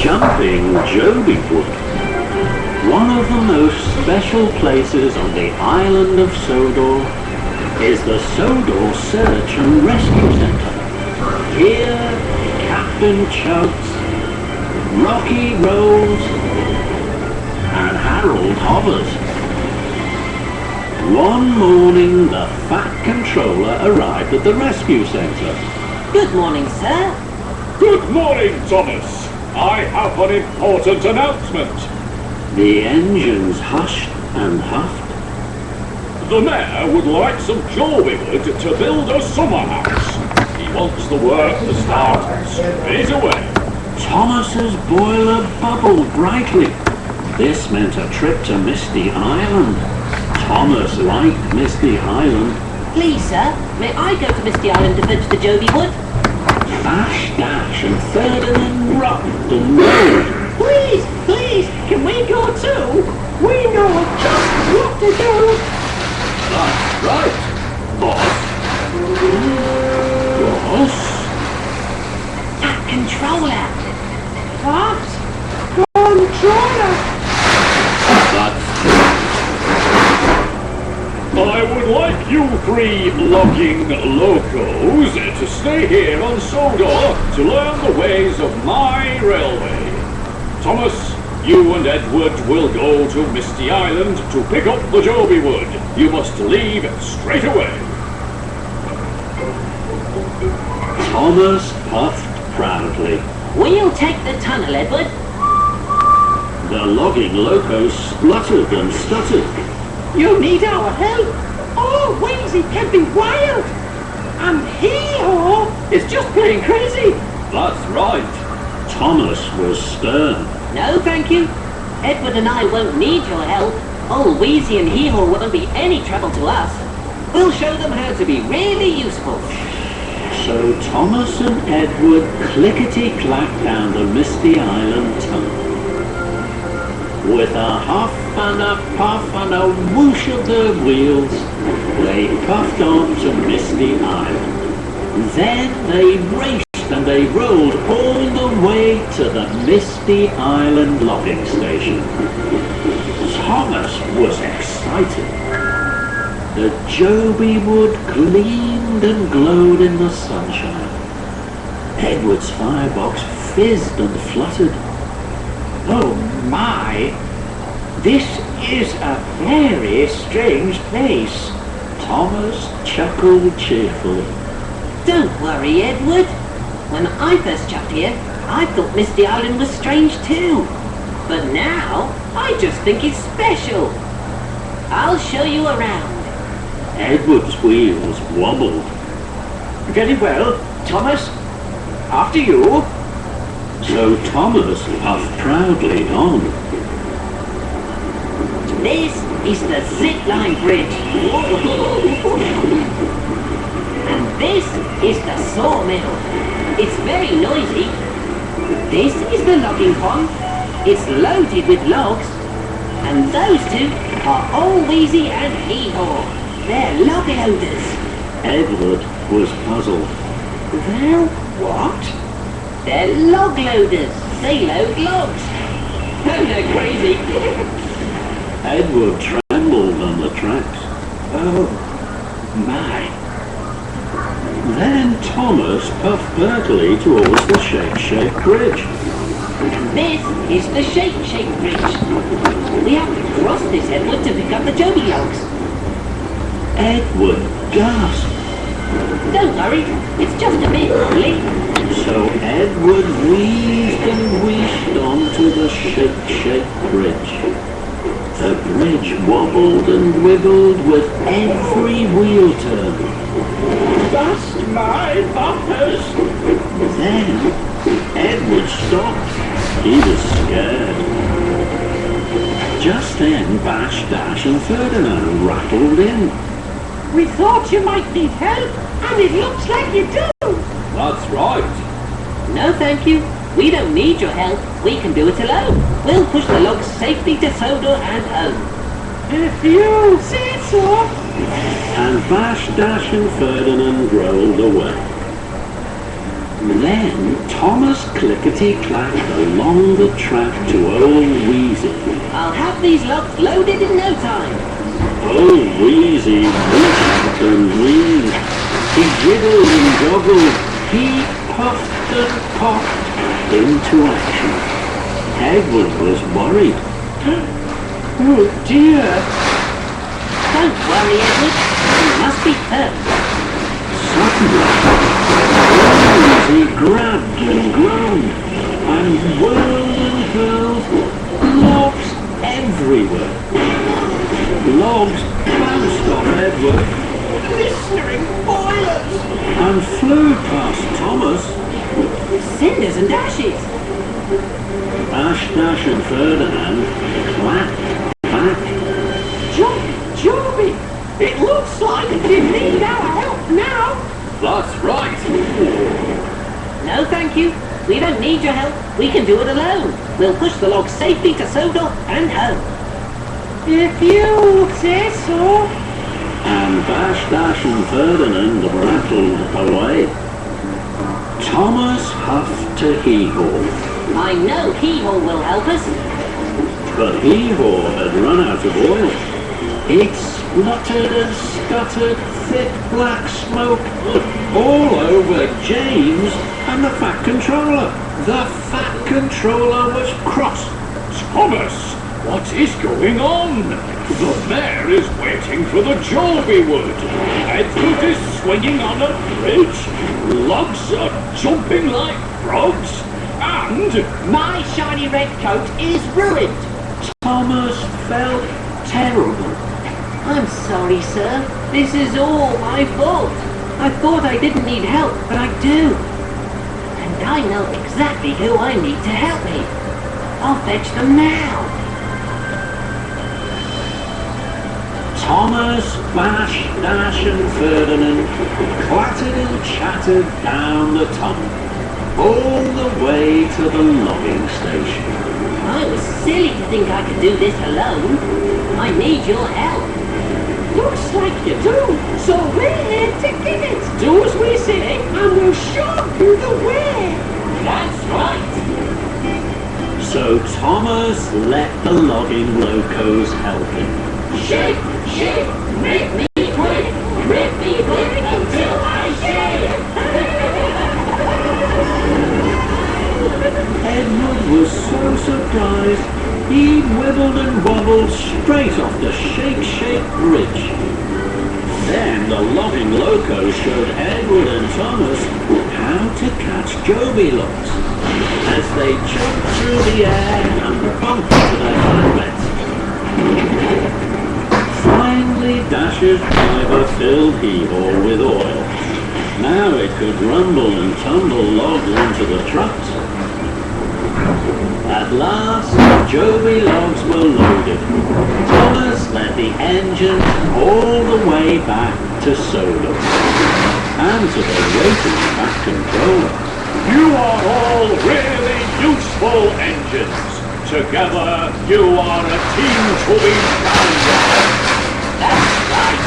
jumping Jobi Wood, one of the most special places on the island of Sodor is the Sodor Search and Rescue Centre. Here, Captain Chugs, Rocky rolls, and Harold hovers. One morning, the Fat Controller arrived at the rescue centre. Good morning, sir. Good morning, Thomas. I have an important announcement. The engines hushed and huffed. The mayor would like some Jobi wood to build a summer house. He wants the work to start straight away. Thomas's boiler bubbled brightly. This meant a trip to Misty Island. Thomas liked Misty Island. Please, sir, may I go to Misty Island to fetch the Jobi wood? Bash, Dash and Ferdinand rocked and rolled. Please, can we go too? We know just what to do. That's right, boss. Boss? That controller. What? Controller? That's I would like you three logging locos to stay here on Sodor to learn the ways of my railway. Thomas, you and Edward will go to Misty Island to pick up the Jobi wood. You must leave straight away. Thomas puffed proudly. We'll take the tunnel, Edward. The logging locos spluttered and stuttered. You need our help. Oh, Wheezy can be wild. And Hee-Haw is just plain crazy. That's right. Thomas was stern. No, thank you. Edward and I won't need your help. Old Wheezy and Hee-Haw won't be any trouble to us. We'll show them how to be really useful. So Thomas and Edward clickety-clacked down the Misty Island tunnel. With a huff and a puff and a whoosh of their wheels, they puffed on to Misty Island. Then they raced and they rolled all the way to the Misty Island logging station. Thomas was excited. The Jobi wood gleamed and glowed in the sunshine. Edward's firebox fizzed and fluttered. Oh my! This is a very strange place. Thomas chuckled cheerfully. Don't worry, Edward. When I first jumped here, I thought Misty Island was strange too. But now, I just think it's special. I'll show you around. Edward's wheels wobbled. Very well, Thomas. After you. So Thomas puffed proudly on. This is the zip line bridge. And this is the sawmill. It's very noisy. This is the logging pond. It's loaded with logs. And those two are Old Wheezy and Hee-Haw. They're log loaders. Edward was puzzled. They're what? They're log loaders. They load logs. Oh, they're crazy. Edward trembled on the tracks. Oh my. Then Thomas puffed Berkeley towards the Shake Bridge. This is the Shake Bridge. We have to cross this, Edward, to pick up the Jobi logs. Edward gasped. Don't worry, it's just a bit wobbly. So Edward wheezed and wheezed onto the Shake Bridge. The bridge wobbled and wiggled with every wheel turn. Bust my bumpers. Then Edward stopped. He was scared. Just then Bash, Dash and Ferdinand rattled in. We thought you might need help, and it looks like you do. That's right. No, thank you. We don't need your help. We can do it alone. We'll push the logs safely to Sodor and home. If you say so. And Bash, Dash and Ferdinand rolled away. Then Thomas clickety-clacked along the track to old Wheezy. I'll have these logs loaded in no time. Old Wheezy whistled and wheezed. He jiggled and joggled. He puffed and popped into action. Edward was worried. Oh dear! Don't worry, Edward. You must be hurt. Suddenly, he grabbed and groaned and whirled and hurled, logs everywhere. Logs bounced off Edward Blistering boilers! and flew past Thomas. Cinders and ashes. Ash, Dash and Ferdinand clapped back. Jobi! It looks like you need our help now! That's right. No, thank you. We don't need your help. We can do it alone. We'll push the logs safely to Sodor and home. If you say so. And Bash, Dash and Ferdinand rattled away. Thomas huffed to Hee-Haw, I know Hee-Haw will help us. but Hee-Haw had run out of oil. It spluttered and stuttered, thick black smoke all over James and the Fat Controller. The Fat Controller was cross. Thomas, what is going on? The mayor is waiting for the Jobi wood. Edward is swinging on a bridge. Logs are jumping like frogs. And My shiny red coat is ruined. Thomas felt terrible. I'm sorry, sir. This is all my fault. I thought I didn't need help, but I do. And I know exactly who I need to help me. I'll fetch them now. Thomas, Bash, Dash and Ferdinand clattered and chattered down the tunnel, all the way to the logging station. I was silly to think I could do this alone. I need your help. Looks like you do. So we're here to give it. Do as we say and we'll show you the way. That's right. So Thomas let the logging locos help him. Shake, shake, make me quick, make me quick until I shake. Edward was so surprised, he wibbled and wobbled straight off the Shake Bridge. Then the logging locos showed Edward and Thomas how to catch Jobi logs as they jumped through the air and bumped into their flatbeds. Finally, Dasher's driver filled Hee-Haw with oil. Now it could rumble and tumble logs into the trucks. At last, the Jobi logs were loaded. Thomas led the engine all the way back to Sodor and to the waiting Fat Controller. you are all really useful engines. Together, you are a team to be found. That's right.